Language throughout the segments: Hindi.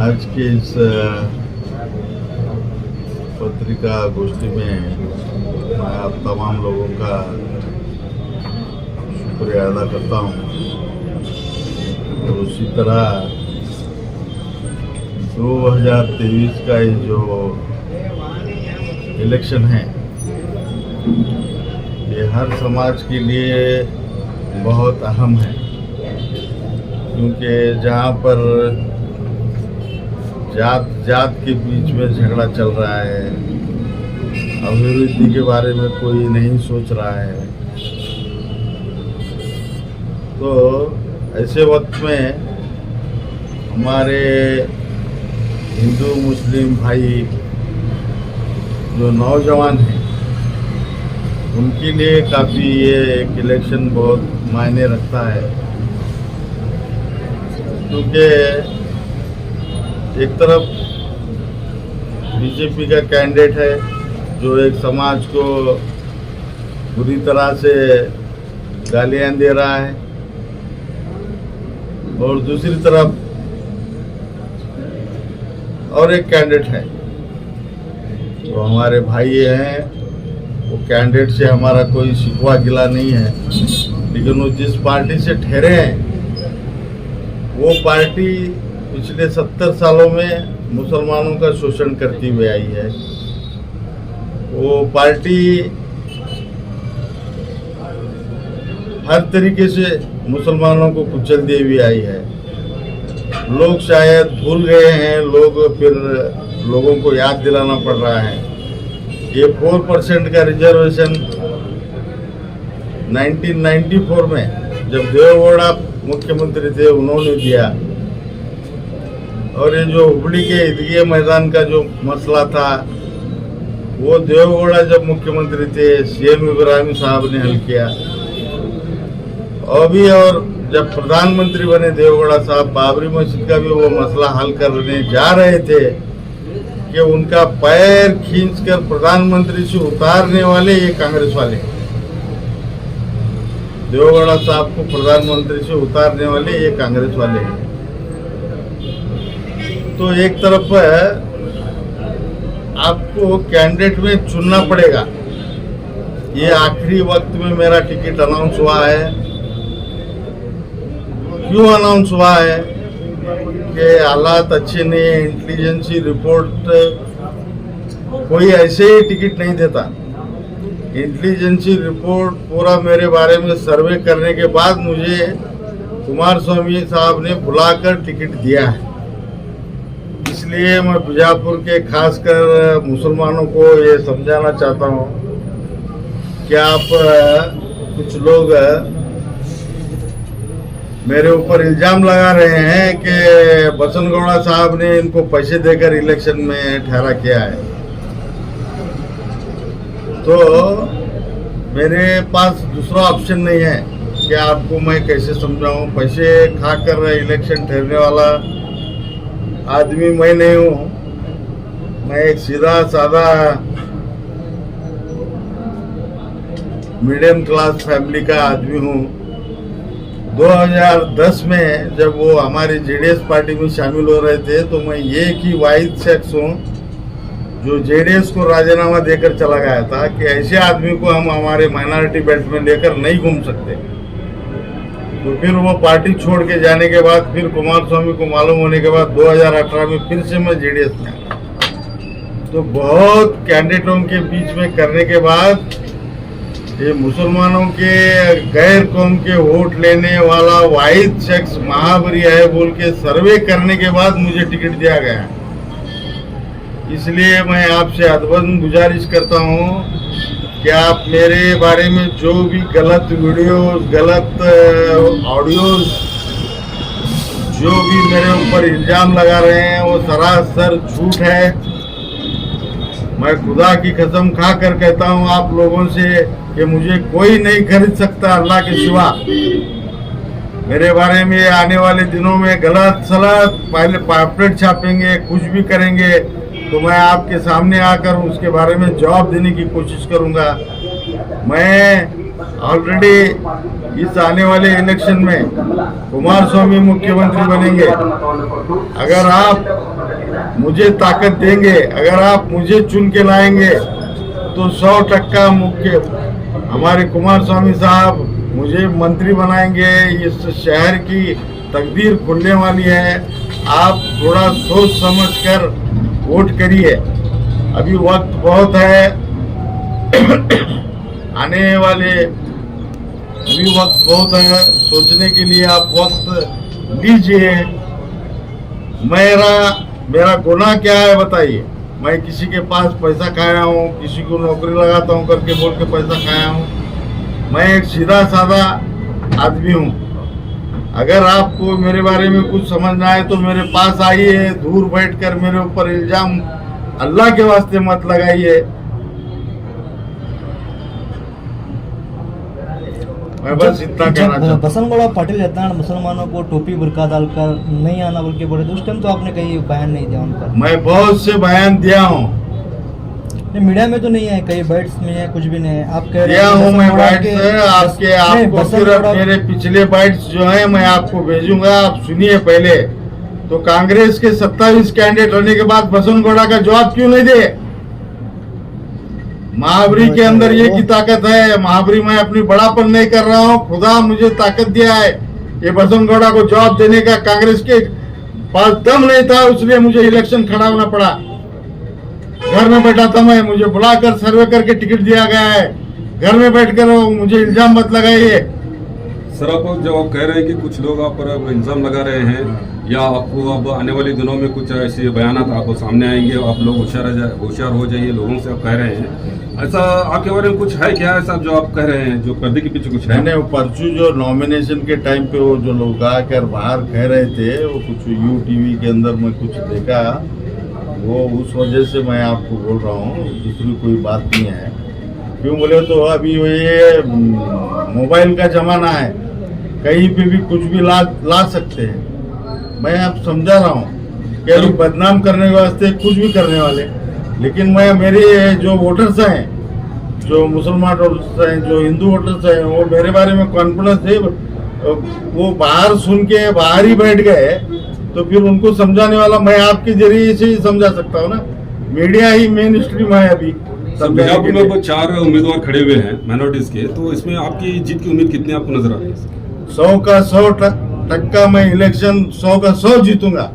आज की इस पत्रिका गोष्ठी में मैं आप तमाम लोगों का शुक्रिया अदा करता हूँ। और उसी तरह 2023 का ये जो इलेक्शन है, ये हर समाज के लिए बहुत अहम है, क्योंकि जहाँ पर जात के बीच में झगड़ा चल रहा है, अभिवृद्धि के बारे में कोई नहीं सोच रहा है, तो ऐसे वक्त में हमारे हिंदू मुस्लिम भाई जो नौजवान हैं, उनके लिए काफ़ी ये एक इलेक्शन बहुत मायने रखता है। क्योंकि एक तरफ बीजेपी का कैंडिडेट है जो एक समाज को बुरी तरह से गालियां दे रहा है, और दूसरी तरफ और एक कैंडिडेट है जो हमारे भाई हैं। वो कैंडिडेट से हमारा कोई शिकवा गिला नहीं है, लेकिन वो जिस पार्टी से ठहरे हैं वो पार्टी पिछले 70 सालों में मुसलमानों का शोषण करती हुई आई है। वो पार्टी हर तरीके से मुसलमानों को कुचलती हुई आई है। लोग शायद भूल गए हैं, फिर लोगों को याद दिलाना पड़ रहा है। ये 4% का रिजर्वेशन 1994 में जब देवेगौड़ा मुख्यमंत्री थे उन्होंने दिया, और ये जो हुबली के ईदगाह मैदान का जो मसला था वो देवेगौड़ा जब मुख्यमंत्री थे सीएम इब्राहिम साहब ने हल किया। और जब प्रधानमंत्री बने देवेगौड़ा साहब, बाबरी मस्जिद का भी वो मसला हल करने जा रहे थे कि उनका पैर खींचकर प्रधानमंत्री से उतारने वाले ये कांग्रेस वाले, देवेगौड़ा साहब को प्रधानमंत्री से उतारने वाले ये कांग्रेस वाले हैं। तो एक तरफ आपको कैंडिडेट में चुनना पड़ेगा। ये आखिरी वक्त में मेरा टिकट अनाउंस हुआ है। क्यों अनाउंस हुआ है? कि हालात अच्छे नहीं है, इंटेलिजेंसी रिपोर्ट कोई ऐसे ही टिकट नहीं देता। इंटेलिजेंसी रिपोर्ट पूरा मेरे बारे में सर्वे करने के बाद मुझे कुमारस्वामी साहब ने बुलाकर टिकट दिया है। इसलिए मैं बीजापुर के खासकर मुसलमानों को ये समझाना चाहता हूँ कि आप कुछ लोग मेरे ऊपर इल्ज़ाम लगा रहे हैं कि बसनगौड़ा साहब ने इनको पैसे देकर इलेक्शन में ठहरा किया है। तो मेरे पास दूसरा ऑप्शन नहीं है कि आपको मैं कैसे समझाऊं। पैसे खाकर इलेक्शन ठहरने वाला आदमी मैं नहीं हूँ। मैं एक सीधा साधा मीडियम क्लास फैमिली का आदमी हूँ। 2010 में जब वो हमारी जेडीएस पार्टी में शामिल हो रहे थे तो मैं एक ही वाहिद शख्स हूँ जो जेडीएस को राजीनामा देकर चला गया था कि ऐसे आदमी को हम हमारे माइनॉरिटी बेल्ट में लेकर नहीं घूम सकते। तो फिर वो पार्टी छोड़ के जाने के बाद फिर कुमारस्वामी को मालूम होने के बाद 2018 में फिर से मैं जेडीएस में आया। तो बहुत कैंडिडेटों के बीच में करने के बाद ये मुसलमानों के गैर कौम के वोट लेने वाला वाहिद शख्स महाबरी है बोल के सर्वे करने के बाद मुझे टिकट दिया गया। इसलिए मैं आपसे अदबन गुजारिश करता हूँ कि आप मेरे बारे में जो भी गलत वीडियोस, गलत ऑडियोज, जो भी मेरे ऊपर इल्ज़ाम लगा रहे हैं वो सरासर झूठ है। मैं खुदा की कसम खा कर कहता हूँ आप लोगों से कि मुझे कोई नहीं खरीद सकता अल्लाह के सिवा। मेरे बारे में आने वाले दिनों में गलत सलत पहले पैम्फलेट छापेंगे, कुछ भी करेंगे, तो मैं आपके सामने आकर उसके बारे में जवाब देने की कोशिश करूंगा। मैं ऑलरेडी इस आने वाले इलेक्शन में कुमारस्वामी मुख्यमंत्री बनेंगे। अगर आप मुझे ताकत देंगे, अगर आप मुझे चुन के लाएंगे तो 100% मुख्य हमारे कुमार स्वामी साहब मुझे मंत्री बनाएंगे। इस शहर की तकदीर खुलने वाली है। आप थोड़ा सोच समझ कर वोट करिए। अभी वक्त बहुत है आने वाले, अभी वक्त बहुत है सोचने के लिए, आप वक्त लीजिए। मेरा गुनाह क्या है बताइए? मैं किसी के पास पैसा खाया हूँ, किसी को नौकरी लगाता हूँ करके बोल के पैसा खाया हूँ? मैं एक सीधा साधा आदमी हूँ। अगर आपको मेरे बारे में कुछ समझना है तो मेरे पास आइए, दूर बैठकर मेरे ऊपर इल्जाम अल्लाह के वास्ते मत लगाइए। मैं बस इतना कहना चाहता हूँ। बसनगौड़ा पाटिल यत्नाड़ मुसलमानों को टोपी बुर्का डालकर नहीं आना बोल के बोले, तो उस टाइम तो आपने कहीं बयान नहीं दिया उन पर? मैं बहुत से बयान दिया हूँ। मीडिया में तो नहीं है, कई बाइट्स में है, कुछ भी नहीं है। आप कह रहे दिया हूँ मैं बाइट्स के आपको सिर्फ मेरे पिछले बाइट्स जो है मैं आपको भेजूंगा, आप सुनिए पहले। तो कांग्रेस के 27 कैंडिडेट होने के बाद बसनगौड़ा का जवाब क्यों नहीं दे? महाबरी के अंदर ये की ताकत है। महाबरी में अपनी बड़ापन नहीं कर रहा हूँ, खुदा मुझे ताकत दिया है। ये बसनगौड़ा को जवाब देने का कांग्रेस के पास दम नहीं था, इसलिए मुझे इलेक्शन खड़ा होना पड़ा। घर में बैठा था मैं, मुझे बुलाकर सर्वे करके टिकट दिया गया है। घर में बैठकर मुझे इल्जाम मत लगाइए। सर, आप जब आप कह रहे हैं कि कुछ लोग आप पर अब इल्जाम लगा रहे हैं या आपको अब आने वाले दिनों में कुछ ऐसे बयान आपको सामने आएंगे, आप लोग होशियार हो जाइए लोगों से आप कह रहे हैं, ऐसा आपके बारे में कुछ है क्या ऐसा जो आप कह रहे हैं, जो पर्दे के पीछे कुछ है? मैंने परसों जो नॉमिनेशन के टाइम पे वो जो लोग आकर बाहर कह रहे थे, वो कुछ यूटीवी के अंदर में कुछ देखा, वो उस वजह से मैं आपको बोल रहा हूँ, दूसरी कोई बात नहीं है। क्यों बोले तो अभी ये मोबाइल का जमाना है, कहीं पे भी कुछ भी ला सकते हैं। मैं आप समझा रहा हूँ कि अभी बदनाम करने के वास्ते कुछ भी करने वाले। लेकिन मैं मेरे जो वोटर्स हैं, जो मुसलमान वोटर्स हैं, जो हिंदू वोटर्स हैं, वो मेरे बारे में कॉन्फिडेंस है। वो बाहर सुन के बाहर ही बैठ गए, तो फिर उनको समझाने वाला मैं आपके जरिए से ही समझा सकता हूँ ना। मीडिया ही मेन स्ट्रीम है अभी। बीजापुर में 4 उम्मीदवार खड़े हुए हैं माइनॉरिटीज के, तो इसमें आपकी जीत की उम्मीद कितनी आपको नजर आ रही है? 100% मैं इलेक्शन 100 का 100 जीतूंगा।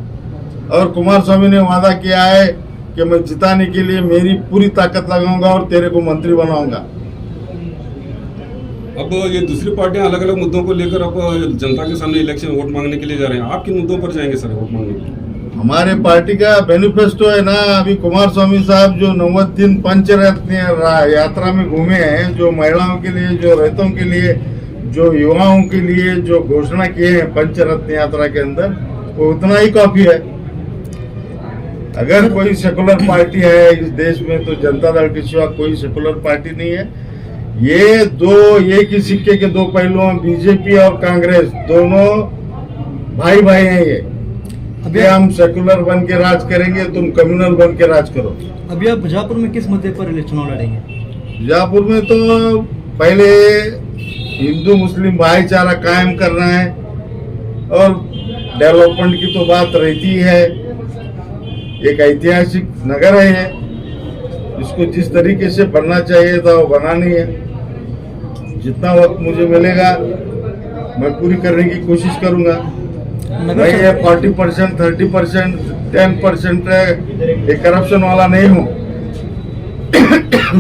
और कुमार स्वामी ने वादा किया है कि मैं जिताने के लिए मेरी पूरी ताकत लगाऊंगा और तेरे को मंत्री बनाऊंगा। अब ये दूसरी पार्टियां अलग अलग मुद्दों को लेकर अब जनता के सामने इलेक्शन वोट मांगने के लिए जा रहे हैं, आप किन मुद्दों पर जाएंगे सर वोट मांगने के लिए? हमारे पार्टी का मैनिफेस्टो है ना। अभी कुमार स्वामी साहब जो 90 दिन पंचरत्न यात्रा में घूमे हैं, जो महिलाओं के लिए, जो रैतों के लिए, जो युवाओं के लिए जो घोषणा किए हैं पंचरत्न यात्रा के अंदर, वो उतना ही काफी है। अगर कोई सेकुलर पार्टी है इस देश में तो जनता दल के सिवा कोई सेकुलर पार्टी नहीं है। ये दो एक ही सिक्के के दो पहलू हैं, बीजेपी और कांग्रेस दोनों भाई भाई हैं। ये अभी हम सेकुलर बन के राज करेंगे, तुम कम्युनल बन के राज करो। अभी आप बीजापुर में किस मुद्दे पर चुनाव लड़ेंगे? बीजापुर में तो पहले हिंदू मुस्लिम भाईचारा कायम करना है और डेवलपमेंट की तो बात रहती है। एक ऐतिहासिक नगर है, इसको जिस तरीके से बनना चाहिए था वो बनानी है। जितना वक्त मुझे मिलेगा मैं पूरी करने की कोशिश करूंगा। मैं ये 40%, 30%, 10% ये करप्शन वाला नहीं हूँ।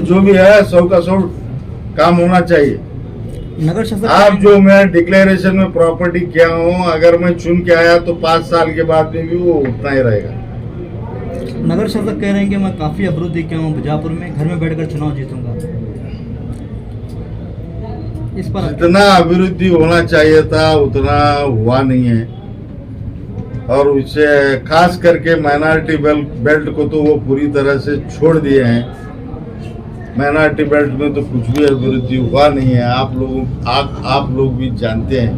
जो भी है 100 का 100 काम होना चाहिए। नगर शासक आप जो मैं डिक्लेरेशन में प्रॉपर्टी किया हूँ, अगर मैं चुन के आया तो 5 साल के बाद में भी वो उतना ही रहेगा। नगर शासक कह रहे हैं कि मैं काफी अभिवृद्धि किया हूँ बीजापुर में, घर में बैठकर चुनाव जीतूंगा। इस पर जितना अभिवृद्धि होना चाहिए था उतना हुआ नहीं है। और उससे खास करके माइनॉरिटी बेल्ट को तो वो पूरी तरह से छोड़ दिए हैं। माइनॉरिटी बेल्ट में तो कुछ भी अभिवृद्धि हुआ नहीं है। आप लोग भी जानते हैं,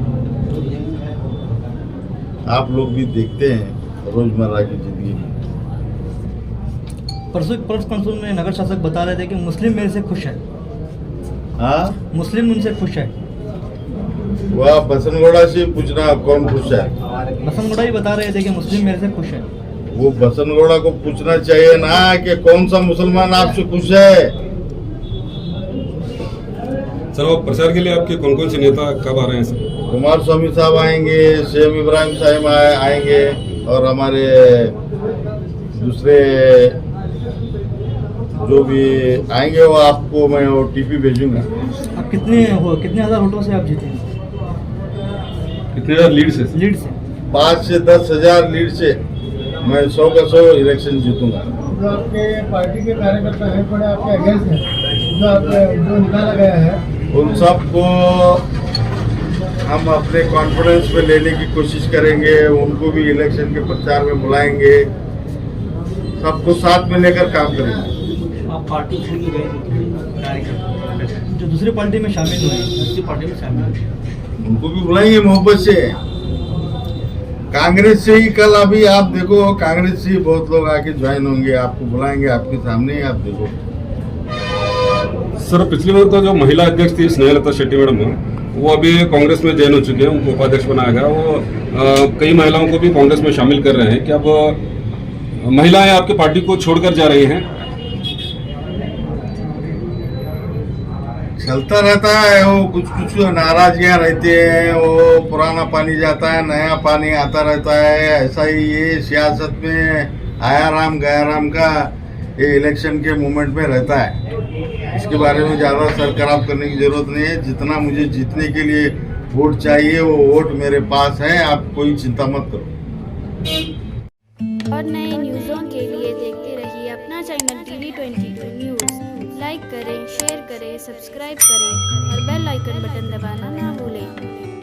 आप लोग भी देखते हैं रोजमर्रा की जिंदगी में। परसों में नगर शासक बता रहे थे कि मुस्लिम मेरे से खुश है। हाँ, मुस्लिम उनसे खुश है। वह बसनगौड़ा से पूछना कौन खुश है। बसनगौड़ा ही बता रहे थे कि मुस्लिम मेरे से खुश है। वो बसनगौड़ा को पूछना चाहिए ना कि कौन सा मुसलमान आपसे खुश है। सर अब प्रचार के लिए आपके कौन कौन से नेता कब आ रहे हैं सर? कुमार स्वामी साहब आएंगे, शेम इब्राहिम साहब आएंगे और हमारे दूसरे जो भी आएंगे वो आपको मैं OTP भेजूंगा। आप कितने हज़ार वोटों से आप जीते हैं? कितने हजार लीड से? लीड से 5 से 10 हजार लीड से मैं 100 का 100 इलेक्शन जीतूंगा। जो आपके पार्टी के कार्यकर्ता हैं थोड़े आपके अगेंस्ट हैं, जो निकाला गया है, उन सबको हम अपने कॉन्फिडेंस पे लेने की कोशिश करेंगे, उनको भी इलेक्शन के प्रचार में बुलाएंगे, सबको साथ में लेकर काम करेंगे। आप पार्टी छोड़ के गए कार्यकर्ता जो दूसरी पार्टी में शामिल हुए, दूसरी पार्टी में शामिल हुए, उनको भी बुलाएंगे मोहब्बत से। कांग्रेस से ही कल अभी आप देखो, कांग्रेस से ही बहुत लोग आके ज्वाइन होंगे, आपको बुलाएंगे आपके सामने ही, आप देखो। सर पिछली बार तो जो महिला अध्यक्ष थी स्नेहलता शेट्टी मैडम, वो अभी कांग्रेस में जॉइन हो चुके हैं, उनको उपाध्यक्ष बनाया गया। वो कई महिलाओं को भी कांग्रेस में शामिल कर रहे हैं कि अब महिलाएं आपकी पार्टी को छोड़कर जा रही हैं। चलता रहता है, वो कुछ नाराजगियां रहती है, वो पुराना पानी जाता है, नया पानी आता रहता है। ऐसा ही ये सियासत में आया राम गया राम का ये इलेक्शन के मोमेंट में रहता है। इसके बारे में ज़्यादा सर खराब करने की जरूरत नहीं है। जितना मुझे जीतने के लिए वोट चाहिए वो वोट मेरे पास है, आप कोई चिंता मत करो। और नए न्यूज़ों के लिए देखते रहिए अपना चैनल TV22 न्यूज़। लाइक करें, शेयर करें, सब्सक्राइब करें और बेल आइकन बटन दबाना ना भूलें।